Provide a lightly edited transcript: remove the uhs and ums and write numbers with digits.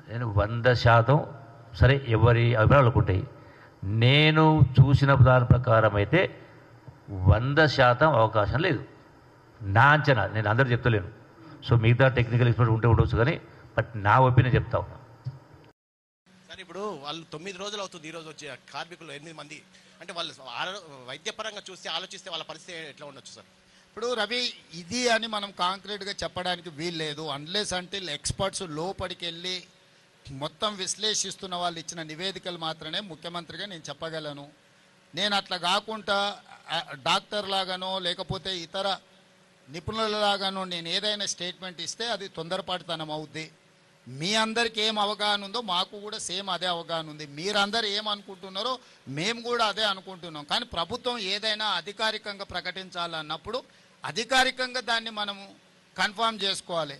నేను 100% సరే ఎవరి అభిప్రాయాలు ఉంటాయి. నేను చూసిన దాని ప్రకారం అయితే 100% అవకాశం లేదు. నా అంచనా, నేను అందరూ చెప్తలేను. సో మిగతా టెక్నికల్ ఎక్స్పర్ట్ ఉంటే ఉండవచ్చు, కానీ బట్ నా ఒపీనియన్ చెప్తా ఉన్నా. సార్ ఇప్పుడు వాళ్ళు 9 రోజులు అవుతుంది ఈరోజు వచ్చే కార్మికులు 8 మంది, అంటే వాళ్ళు వైద్యపరంగా చూస్తే ఆలోచిస్తే వాళ్ళ పరిస్థితి ఎట్లా ఉండొచ్చు సార్? ఇప్పుడు రవి, ఇది అని మనం కాంక్రీట్గా చెప్పడానికి వీలు లేదు. అన్లెస్ అంటిల్ ఎక్స్పర్ట్స్ లోపలికి వెళ్ళి మొత్తం విశ్లేషిస్తున్న వాళ్ళు ఇచ్చిన నివేదికలు మాత్రమే ముఖ్యమంత్రిగా నేను చెప్పగలను. నేను అట్లా కాకుండా డాక్టర్ లాగానో లేకపోతే ఇతర నిపుణులలాగానో నేను ఏదైనా స్టేట్మెంట్ ఇస్తే అది తొందరపాటుతనం అవుద్ది. మీ అందరికీ ఏం అవగాహన ఉందో మాకు కూడా సేమ్ అదే అవగాహన ఉంది. మీరందరూ ఏమనుకుంటున్నారో మేము కూడా అదే అనుకుంటున్నాం. కానీ ప్రభుత్వం ఏదైనా అధికారికంగా ప్రకటించాలన్నప్పుడు అధికారికంగా దాన్ని మనము కన్ఫర్మ్ చేసుకోవాలి.